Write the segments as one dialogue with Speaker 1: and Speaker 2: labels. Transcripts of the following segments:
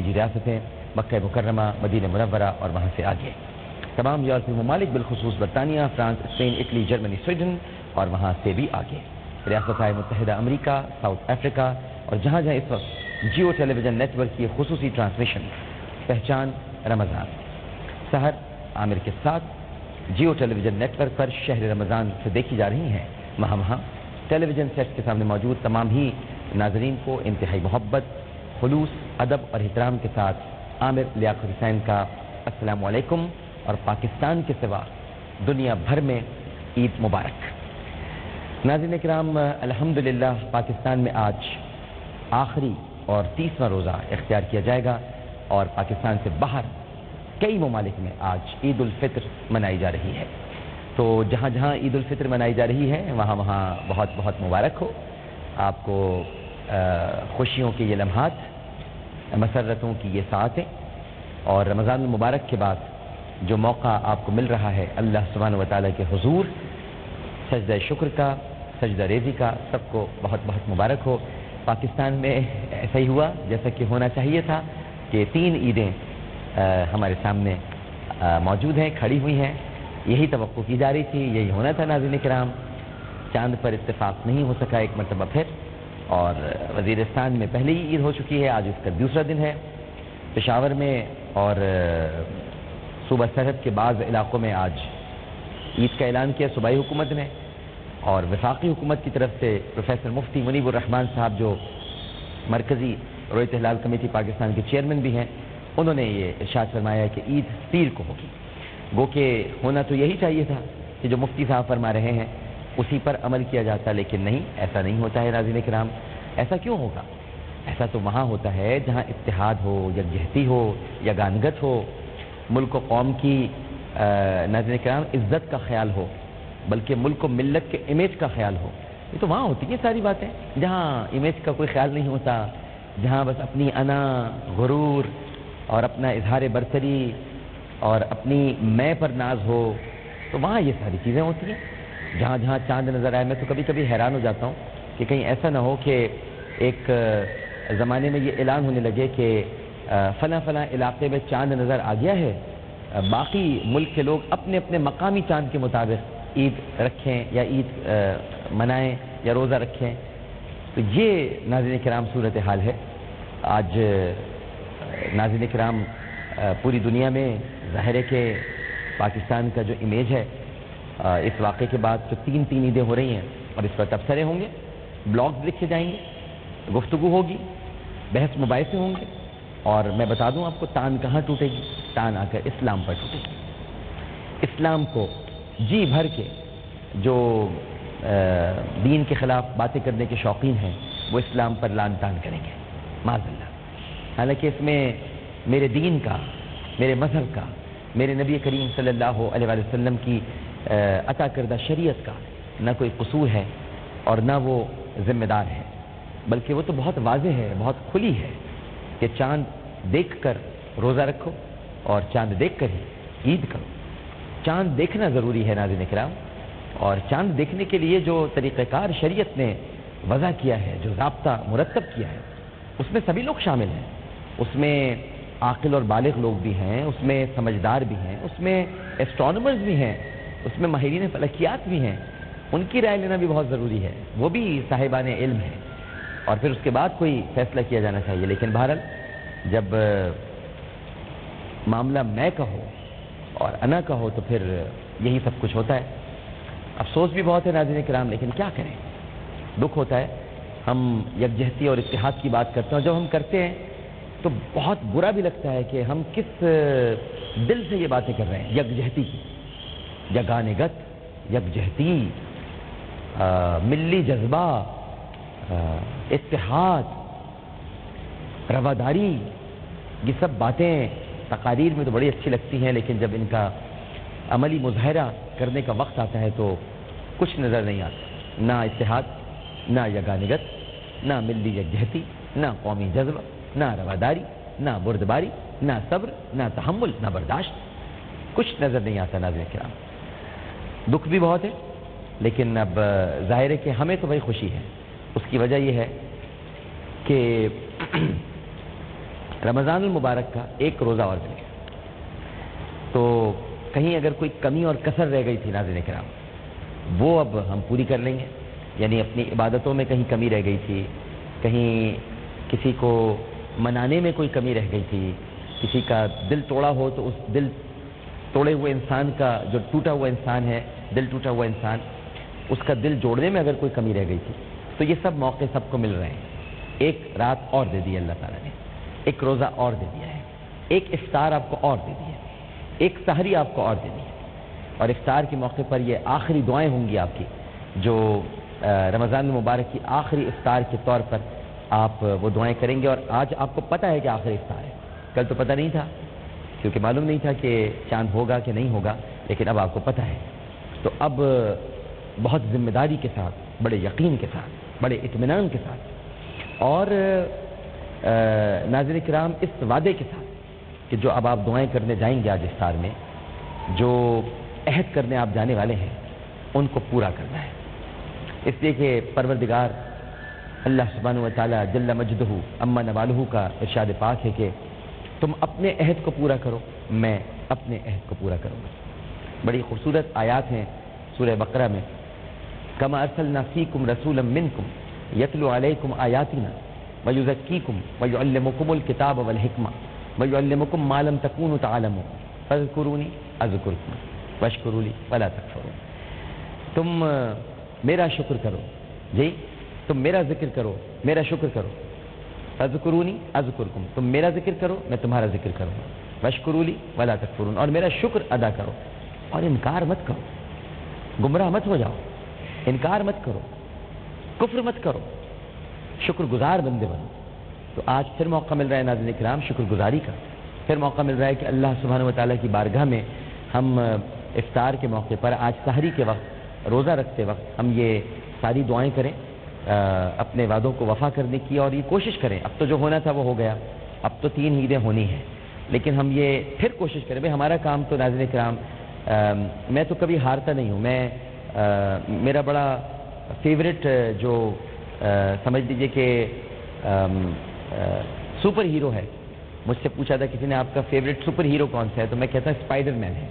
Speaker 1: خلیجی ریاستیں، مکہ مکرمہ، مدینہ منورہ اور وہاں سے آگے تمام یورپی ممالک بالخصوص برطانیہ، France, Spain, Italy, Germany, Sweden اور وہاں سے بھی آگے ریاستہائے متحدہ امریکہ، ساؤتھ افریقہ اور جہاں جہاں اس وقت جیو ٹیلی ویژن نیٹ ورک کی خصوصی ٹرانسمیشن پہچان رمضان سحر عامر کے ساتھ جیو ٹیلی ویژن نیٹ ورک پر شہر رمضان سے دیکھی جا رہی ہیں، وہاں ٹیلی ویژن سیٹ کے سامنے موجود تمام ہی ناظرین کو انتہائی محبت، خلوص، ادب اور احترام کے ساتھ عامر لیاقت حسین کا السلام علیکم اور پاکستان کے سوا دنیا بھر میں عید مبارک۔ ناظرین کرام، الحمدللہ پاکستان میں آج آخری اور 30واں روزہ اختیار کیا جائے گا اور پاکستان سے باہر کئی ممالک میں آج عید الفطر منائی جا رہی ہے۔ تو جہاں جہاں عید الفطر منائی جا رہی ہے وہاں وہاں بہت بہت مبارک ہو آپ کو، خوشیوں کے یہ لمحات، مسرتوں کی یہ ساعتیں، اور رمضان المبارک کے بعد جو موقع آپ کو مل رہا ہے اللہ سبحانہ وتعالی کے حضور سجدہ شکر کا، سجدہ ریزی کا، سب کو بہت بہت مبارک ہو۔ پاکستان میں ایسا ہی ہوا جیسا کہ ہونا چاہیے تھا کہ 3 عیدیں ہمارے سامنے موجود ہیں، کھڑی ہوئی ہیں، یہی توقع کی جا رہی تھی، یہی ہونا تھا۔ ناظرین کرام، چاند پر اتفاق نہیں ہو سکا ایک مرتبہ پھر، اور وزیرستان میں پہلے ہی عید ہو چکی ہے، آج اس کا دوسرا دن ہے۔ پشاور میں اور صوبہ سرحد کے بعض علاقوں میں آج عید کا اعلان کیا صوبائی حکومت نے، اور وفاقی حکومت کی طرف سے پروفیسر مفتی منیب الرحمان صاحب جو مرکزی رویت ہلال کمیٹی پاکستان کے چیئرمین بھی ہیں، انہوں نے یہ ارشاد فرمایا کہ عید پیر کو ہوگی۔ گو کہ ہونا تو یہی چاہیے تھا کہ جو مفتی صاحب فرما رہے ہیں اسی پر عمل کیا جاتا، لیکن نہیں، ایسا نہیں ہوتا ہے۔ ناظرین کرام، ایسا کیوں ہوگا؟ ایسا تو وہاں ہوتا ہے جہاں اتحاد ہو، یکجہتی ہو، یگانگت ہو، ملک و قوم کی ناظرین کرام عزت کا خیال ہو، بلکہ ملک و ملت کے امیج کا خیال ہو۔ یہ تو وہاں ہوتی ہیں ساری باتیں جہاں امیج کا کوئی خیال نہیں ہوتا، جہاں بس اپنی انا، غرور اور اپنا اظہار برتری اور اپنی میں پر ناز ہو، تو وہاں یہ ساری چیزیں ہوتی ہیں۔ جہاں جہاں چاند نظر آئے، میں تو کبھی کبھی حیران ہو جاتا ہوں کہ کہیں ایسا نہ ہو کہ ایک زمانے میں یہ اعلان ہونے لگے کہ فلاں فلاں علاقے میں چاند نظر آ گیا ہے، باقی ملک کے لوگ اپنے اپنے مقامی چاند کے مطابق عید رکھیں یا عید منائیں یا روزہ رکھیں۔ تو یہ ناظرین کرام صورتحال ہے آج۔ ناظرین کرام، پوری دنیا میں ظاہر ہے کہ پاکستان کا جو امیج ہے اس واقعے کے بعد جو 3 عیدیں ہو رہی ہیں اور اس پر تبصرے ہوں گے، بلاگز لکھے جائیں گے، گفتگو ہوگی، بحث مباحثے ہوں گے، اور میں بتا دوں آپ کو تان کہاں ٹوٹے گی؟ تان آ کر اسلام پر ٹوٹے گی۔ اسلام کو جی بھر کے جو دین کے خلاف باتیں کرنے کے شوقین ہیں وہ اسلام پر لعن طعن کریں گے معاذ اللہ، حالانکہ اس میں میرے دین کا، میرے مذہب کا، میرے نبی کریم صلی اللہ علیہ وآلہ وسلم کی عطا کردہ شریعت کا نہ کوئی قصور ہے اور نہ وہ ذمہ دار ہے، بلکہ وہ تو بہت واضح ہے، بہت کھلی ہے کہ چاند دیکھ کر روزہ رکھو اور چاند دیکھ کر ہی عید کرو۔ چاند دیکھنا ضروری ہے ناظرین کرام، اور چاند دیکھنے کے لیے جو طریقہ کار شریعت نے وضع کیا ہے، جو ضابطہ مرتب کیا ہے، اس میں سبھی لوگ شامل ہیں۔ اس میں عاقل اور بالغ لوگ بھی ہیں، اس میں سمجھدار بھی ہیں، اس میں ایسٹرونومرز بھی ہیں، اس میں ماہرین فلکیات بھی ہیں، ان کی رائے لینا بھی بہت ضروری ہے، وہ بھی صاحبان علم ہیں، اور پھر اس کے بعد کوئی فیصلہ کیا جانا چاہیے۔ لیکن بہرحال جب معاملہ میں کا ہو اور انا کا ہو تو پھر یہی سب کچھ ہوتا ہے۔ افسوس بھی بہت ہے ناظرین کرام، لیکن کیا کریں، دکھ ہوتا ہے۔ ہم یکجہتی اور اتحاد کی بات کرتے ہیں، اور جب ہم کرتے ہیں تو بہت برا بھی لگتا ہے کہ ہم کس دل سے یہ باتیں کر رہے ہیں، یکجہتی کی، یگانگت، یکجہتی، ملی جذبہ، اتحاد، رواداری، یہ سب باتیں تقاریر میں تو بڑی اچھی لگتی ہیں، لیکن جب ان کا عملی مظاہرہ کرنے کا وقت آتا ہے تو کچھ نظر نہیں آتا، نہ اتحاد، نہ یگانگت، نہ ملی یکجہتی، نہ قومی جذبہ، نہ رواداری، نہ بردباری، نہ صبر، نہ تحمل، نہ برداشت، کچھ نظر نہیں آتا ناظرین کرام۔ دکھ بھی بہت ہے، لیکن اب ظاہر ہے کہ ہمیں تو بھائی خوشی ہے۔ اس کی وجہ یہ ہے کہ رمضان المبارک کا ایک روزہ اور مل گیا، تو کہیں اگر کوئی کمی اور کسر رہ گئی تھی ناظرین کرام، وہ اب ہم پوری کر لیں گے. یعنی اپنی عبادتوں میں کہیں کمی رہ گئی تھی، کہیں کسی کو منانے میں کوئی کمی رہ گئی تھی، کسی کا دل توڑا ہو تو اس دل توڑے ہوئے انسان کا، جو ٹوٹا ہوا انسان ہے، دل ٹوٹا ہوا انسان، اس کا دل جوڑنے میں اگر کوئی کمی رہ گئی تھی، تو یہ سب موقع سب کو مل رہے ہیں. ایک رات اور دے دی اللہ تعالیٰ نے، ایک روزہ اور دے دیا ہے، ایک افطار آپ کو اور دے دی ہے، ایک سحری آپ کو اور دے دی ہے. اور افطار کے موقع پر یہ آخری دعائیں ہوں گی آپ کی، جو رمضان المبارک کی آخری افطار کے طور پر آپ وہ دعائیں کریں گے. اور آج آپ کو پتہ ہے کہ آخری افطار ہے، کل تو پتہ نہیں تھا کیونکہ معلوم نہیں تھا کہ چاند ہوگا کہ نہیں ہوگا، لیکن اب آپ کو پتہ ہے. تو اب بہت ذمہ داری کے ساتھ، بڑے یقین کے ساتھ، بڑے اطمینان کے ساتھ، اور ناظرین کرام اس وعدے کے ساتھ کہ جو اب آپ دعائیں کرنے جائیں گے آج افطار میں، جو عہد کرنے آپ جانے والے ہیں ان کو پورا کرنا ہے. اس لیے کہ پروردگار اللہ سبحانہ و تعالیٰ جل مجدہ اما نوالہ کا ارشاد پاک ہے کہ تم اپنے عہد کو پورا کرو، میں اپنے عہد کو پورا کروں گا. بڑی خوبصورت آیات ہیں سورہ بقرہ میں، کما ارسلنا فیکم رسولا منکم یتلو علیکم آیاتنا ویزکیکم ویعلمکم الکتاب والحکمہ ویعلمکم ما لم تکونوا تعلمون فاذکرونی اذکرکم واشکروا لی ولا تکفرون. تم میرا شکر کرو، جی تم میرا ذکر کرو، میرا شکر کرو. فاذکرونی اذکرکم، تم میرا ذکر کرو میں تمہارا ذکر کروں گا. واشکروا لی ولا تکفرون، اور میرا شکر ادا کرو اور انکار مت کرو، گمراہ مت ہو جاؤ، انکار مت کرو، کفر مت کرو، شکر گزار بندے بنو. تو آج پھر موقع مل رہا ہے ناظرین کرام شکر گزاری کا، پھر موقع مل رہا ہے کہ اللہ سبحانہ و تعالیٰ کی بارگاہ میں ہم افطار کے موقع پر، آج سحری کے وقت، روزہ رکھتے وقت ہم یہ ساری دعائیں کریں، اپنے وعدوں کو وفا کرنے کی، اور یہ کوشش کریں. اب تو جو ہونا تھا وہ ہو گیا، اب تو 3 عیدیں ہونی ہیں، لیکن ہم یہ پھر کوشش کریں. بھائی ہمارا کام تو ناظرین کرام، میں تو کبھی ہارتا نہیں ہوں. میں میرا بڑا فیوریٹ جو سمجھ لیجئے کہ سپر ہیرو ہے، مجھ سے پوچھا تھا کسی نے آپ کا فیوریٹ سپر ہیرو کون سا ہے، تو میں کہتا ہوں اسپائڈر مین ہے.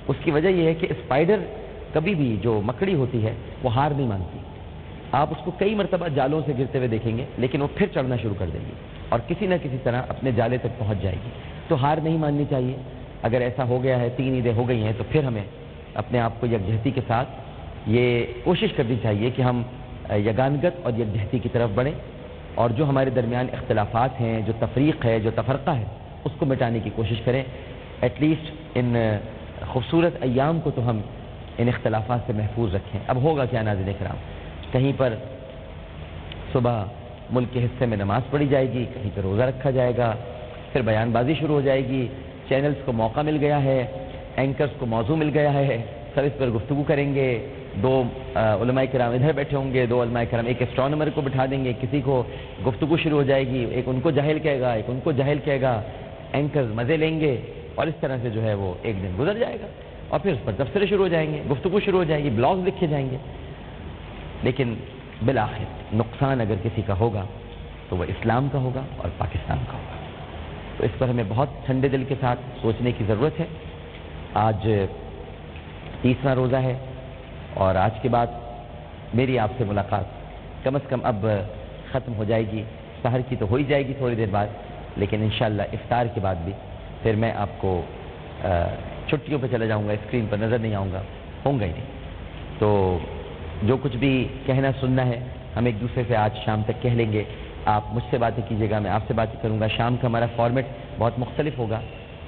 Speaker 1: اس کی وجہ یہ ہے کہ اسپائڈر کبھی بھی، جو مکڑی ہوتی ہے وہ ہار نہیں مانتی. آپ اس کو کئی مرتبہ جالوں سے گرتے ہوئے دیکھیں گے، لیکن وہ پھر چڑھنا شروع کر دے گی اور کسی نہ کسی طرح اپنے جالے تک پہنچ جائے گی. تو ہار نہیں ماننی چاہیے. اگر ایسا ہو گیا ہے، 3 عیدیں ہو گئی ہیں، تو پھر ہمیں اپنے آپ کو یکجہتی کے ساتھ یہ کوشش کرنی چاہیے کہ ہم یگانگت اور یکجہتی کی طرف بڑھیں، اور جو ہمارے درمیان اختلافات ہیں، جو تفریق ہے، جو تفرقہ ہے، اس کو مٹانے کی کوشش کریں. ایٹ لیسٹ ان خوبصورت ایام کو تو ہم ان اختلافات سے محفوظ رکھیں. اب ہوگا کیا ناظرین کرام، کہیں پر صبح ملک کے حصے میں نماز پڑھی جائے گی، کہیں پر روزہ رکھا جائے گا، پھر بیان بازی شروع ہو جائے گی، چینلز کو موقع مل گیا ہے، اینکرز کو موضوع مل گیا ہے، سب اس پر گفتگو کریں گے. 2 علماء کرام ادھر بیٹھے ہوں گے، 2 علماء کرام، ایک اسٹرانومر کو بٹھا دیں گے، کسی کو گفتگو شروع ہو جائے گی، ایک ان کو جاہل کہے گا، ایک ان کو جاہل کہے گا، اینکرز مزے لیں گے، اور اس طرح سے جو ہے وہ ایک دن گزر جائے گا، اور پھر اس پر تبصرے شروع ہو جائیں گے، گفتگو شروع ہو جائے گی، بلاگز لکھے جائیں گے. لیکن بالآخر نقصان اگر کسی کا ہوگا تو وہ اسلام کا ہوگا اور پاکستان کا ہوگا. تو اس پر ہمیں بہت ٹھنڈے دل کے ساتھ سوچنے کی ضرورت ہے. آج 30واں روزہ ہے، اور آج کے بعد میری آپ سے ملاقات کم از کم اب ختم ہو جائے گی. سحر کی تو ہو ہی جائے گی تھوڑی دیر بعد، لیکن انشاءاللہ افطار کے بعد بھی پھر میں آپ کو چھٹیوں پہ چلا جاؤں گا، اسکرین پر نظر نہیں آؤں گا، ہوں گا ہی نہیں. تو جو کچھ بھی کہنا سننا ہے ہم ایک دوسرے سے آج شام تک کہہ لیں گے. آپ مجھ سے باتیں کیجیے گا، میں آپ سے باتیں کروں گا. شام کا ہمارا فارمیٹ بہت مختلف ہوگا،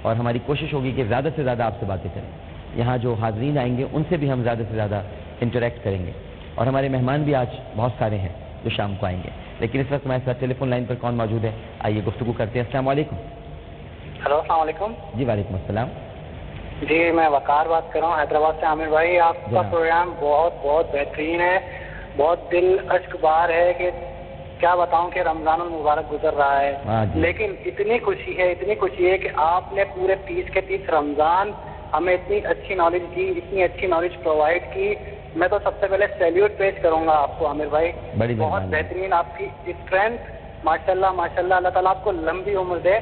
Speaker 1: اور ہماری کوشش ہوگی کہ زیادہ سے زیادہ آپ سے باتیں کریں. یہاں جو حاضرین آئیں گے ان سے بھی ہم زیادہ سے زیادہ انٹریکٹ کریں گے، اور ہمارے مہمان بھی آج بہت سارے ہیں جو شام کو آئیں گے. لیکن اس وقت ہمارے ساتھ ٹیلی فون لائن پر کون موجود ہے، آئیے گفتگو کرتے ہیں. السلام علیکم.
Speaker 2: ہلو، السلام علیکم.
Speaker 1: جی وعلیکم السلام.
Speaker 2: جی میں وقار بات کر رہا ہوں حیدرآباد سے. عامر بھائی آپ کا پروگرام بہت بہت بہترین ہے، بہت دل اشک بار ہے کہ کیا بتاؤں کہ رمضان المبارک گزر رہا ہے، لیکن اتنی خوشی ہے کہ آپ نے پورے 30 کے 30 رمضان ہمیں اتنی اچھی نالج دی، اتنی اچھی نالج پرووائڈ کی. میں تو سب سے پہلے سیلیوٹ پیش کروں گا آپ کو عامر بھائی. بہت بہترین آپ کی اسٹرینتھ، ماشاء اللہ ماشاء اللہ. اللہ تعالیٰ آپ کو لمبی عمر دے.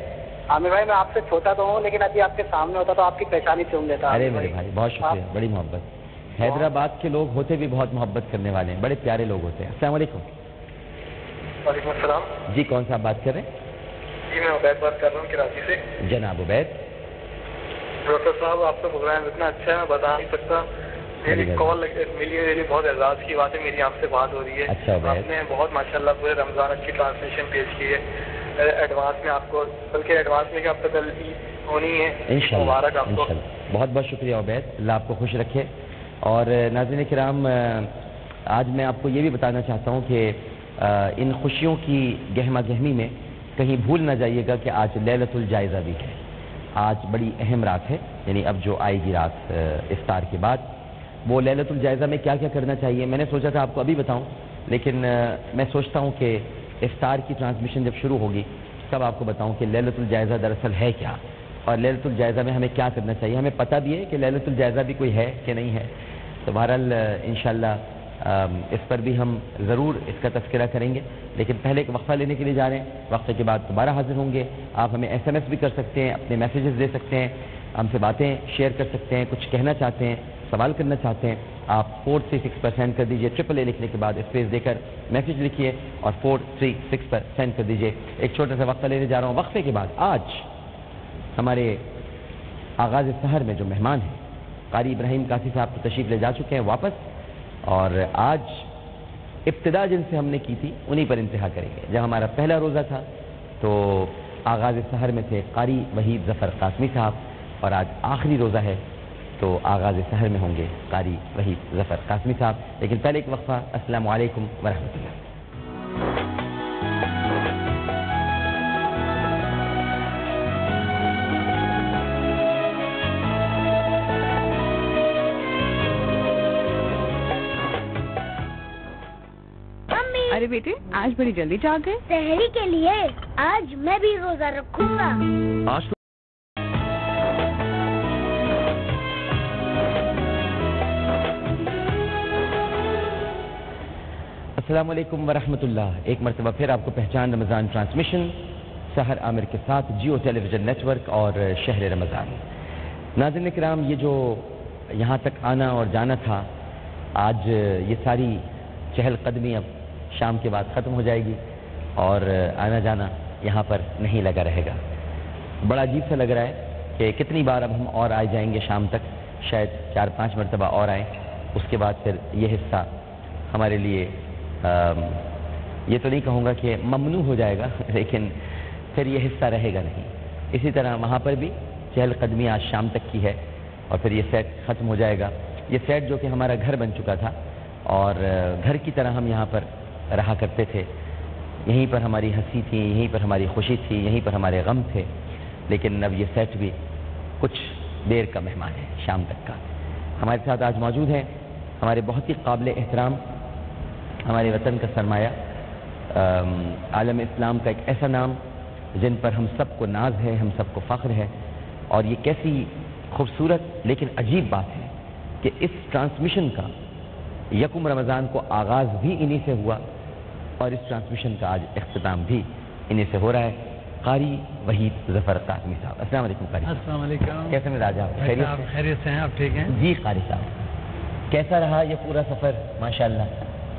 Speaker 2: عامر بھائی میں آپ سے چھوٹا تو ہوں لیکن ابھی آپ کے سامنے ہوتا تو آپ کی پہچانی چون لیتا.
Speaker 1: ارے میرے بھائی بہت شکریہ, بڑی محبت. حیدرآباد کے لوگ ہوتے بھی بہت محبت کرنے والے ہیں, بڑے پیارے لوگ ہوتے ہیں. السلام علیکم.
Speaker 2: وعلیکم السلام.
Speaker 1: جی کون صاحب بات کر رہے ہیں؟
Speaker 2: جی میں عبید بات کر رہا ہوں کراچی سے.
Speaker 1: جناب عبید.
Speaker 2: ڈاکٹر صاحب آپ کا پروگرام اتنا اچھا ہے میں بتا نہیں سکتا. میری کال ملی ہے, میری بہت اعزاز کی بات ہے, میری آپ سے بات ہو رہی ہے.
Speaker 1: اچھا عبید.
Speaker 2: آپ نے بہت ماشاءاللہ پورے رمضان کی ٹرانسلیشن پیش کی ہے ایڈوانس میں آپ کو, بلکہ ایڈوانس میں کہ آپ تک ہونی ہے. مبارک آپ کو.
Speaker 1: بہت بہت شکریہ عبید, اللہ آپ کو خوش رکھے. اور ناظرین کرام, آج میں آپ کو یہ بھی بتانا چاہتا ہوں کہ ان خوشیوں کی گہما گہمی میں کہیں بھول نہ جائیے گا کہ آج لیلۃ الجائزہ بھی ہے. آج بڑی اہم رات ہے, یعنی اب جو آئے گی رات افطار کے بعد, وہ لیلۃ الجائزہ میں کیا کیا کرنا چاہیے. میں نے سوچا تھا آپ کو ابھی بتاؤں, لیکن میں سوچتا ہوں کہ افطار کی ٹرانسمیشن جب شروع ہوگی تب آپ کو بتاؤں کہ لیلۃ الجائزہ دراصل ہے کیا, اور لیلۃ الجائزہ میں ہمیں کیا کرنا چاہیے. ہمیں پتہ بھی ہے کہ لیلۃ الجائزہ بھی کوئی ہے کہ نہیں ہے, تو بہرحال انشاءاللہ اس پر بھی ہم ضرور اس کا تذکرہ کریں گے. لیکن پہلے ایک وقفہ لینے کے لیے جا رہے ہیں, وقفے کے بعد دوبارہ حاضر ہوں گے. آپ ہمیں SMS بھی کر سکتے ہیں, اپنے میسیجز دے سکتے ہیں, ہم سے باتیں شیئر کر سکتے ہیں, کچھ کہنا چاہتے ہیں, سوال کرنا چاہتے ہیں. آپ 436 پر سینڈ کر دیجئے, AAA لکھنے کے بعد اسپیس دے کر میسیج لکھیے اور 436 پر سینڈ کر دیجئے. ایک چھوٹا سا وقفہ لینے جا رہا ہوں. وقفے کے بعد آج ہمارے آغاز سحر میں جو مہمان ہیں قاری ابراہیم قاسی صاحب تو تشریف لے جا چکے ہیں واپس, اور آج ابتدا جن سے ہم نے کی تھی انہی پر انتہا کریں گے. جب ہمارا پہلا روزہ تھا تو آغاز سحر میں تھے قاری وحید ظفر قاسمی صاحب, اور آج آخری روزہ ہے تو آغاز سحر میں ہوں گے قاری وحید ظفر قاسمی صاحب. لیکن پہلے ایک وقفہ. السلام علیکم ورحمۃ اللہ.
Speaker 3: ارے بیٹے آج بڑی جلدی جاگ گئے.
Speaker 4: سحری کے لیے آج میں بھی روزہ رکھوں گا.
Speaker 1: السلام علیکم ورحمۃ اللہ. ایک مرتبہ پھر آپ کو پہچان رمضان ٹرانسمیشن سحر عامر کے ساتھ جیو ٹیلی ویژن نیٹ ورک اور شہر رمضان. ناظرین کرام, یہ جو یہاں تک آنا اور جانا تھا, آج یہ ساری چہل قدمی اب شام کے بعد ختم ہو جائے گی اور آنا جانا یہاں پر نہیں لگا رہے گا. بڑا عجیب سا لگ رہا ہے کہ کتنی بار اب ہم اور آئے جائیں گے شام تک, شاید 4-5 مرتبہ اور آئیں. اس کے بعد پھر یہ حصہ ہمارے لیے یہ تو نہیں کہوں گا کہ ممنوع ہو جائے گا, لیکن پھر یہ حصہ رہے گا نہیں. اسی طرح وہاں پر بھی چہل قدمی آج شام تک کی ہے اور پھر یہ سیٹ ختم ہو جائے گا. یہ سیٹ جو کہ ہمارا گھر بن چکا تھا اور گھر کی طرح ہم یہاں پر رہا کرتے تھے, یہیں پر ہماری ہنسی تھی, یہیں پر ہماری خوشی تھی, یہیں پر ہمارے غم تھے. لیکن اب یہ سیٹ بھی کچھ دیر کا مہمان ہے شام تک کا. ہمارے ساتھ آج موجود ہیں ہمارے بہت ہی قابل احترام, ہمارے وطن کا سرمایہ, عالم اسلام کا ایک ایسا نام جن پر ہم سب کو ناز ہے, ہم سب کو فخر ہے. اور یہ کیسی خوبصورت لیکن عجیب بات ہے کہ اس ٹرانسمیشن کا یکم رمضان کو آغاز بھی انہی سے ہوا اور اس ٹرانسمیشن کا آج اختتام بھی انہی سے ہو رہا ہے. قاری وحید ظفر قاسمی صاحب, السلام علیکم قاری.
Speaker 5: السلام علیکم.
Speaker 1: کیسے مزاج آپ؟
Speaker 5: خیریت سے ہیں آپ؟ ٹھیک ہیں
Speaker 1: جی. قاری صاحب کیسا رہا یہ پورا سفر؟ ماشاءاللہ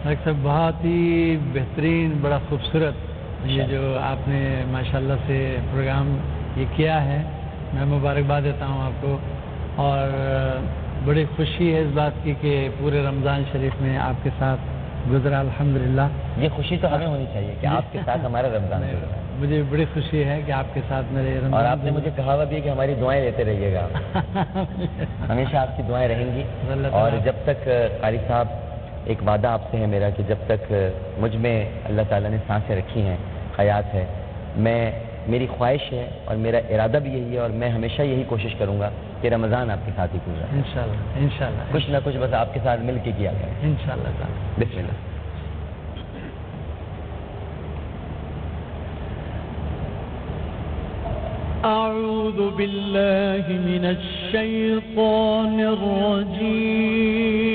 Speaker 5: ڈاکٹر صاحب بہت ہی بہترین, بڑا خوبصورت یہ جو آپ نے ماشاءاللہ سے پروگرام یہ کیا ہے, میں مبارکباد دیتا ہوں آپ کو. اور بڑی خوشی ہے اس بات کی کہ پورے رمضان شریف میں آپ کے ساتھ گزرا الحمدللہ.
Speaker 1: یہ خوشی تو ہمیں ہونی چاہیے کہ آپ کے ساتھ ہمارا رمضان گزرا.
Speaker 5: مجھے بڑی خوشی ہے کہ آپ کے ساتھ میرے رمضان.
Speaker 1: اور آپ نے مجھے کہا بھی ہے کہ ہماری دعائیں لیتے رہیے گا. ہمیشہ آپ کی دعائیں رہیں گی. اور جب تک قاری صاحب, ایک وعدہ آپ سے ہے میرا کہ جب تک مجھ میں اللہ تعالیٰ نے سانسیں رکھی ہیں, حیات ہے, میری خواہش ہے اور میرا ارادہ بھی یہی ہے اور میں ہمیشہ یہی کوشش کروں گا کہ رمضان آپ کے ساتھ ہی گزرا.
Speaker 5: انشاءاللہ
Speaker 1: کچھ نہ کچھ بس آپ کے ساتھ مل کے کیا جائے
Speaker 5: انشاءاللہ تعالی.
Speaker 1: بسم اللہ.
Speaker 5: اعوذ باللہ من الشیطان الرجیم.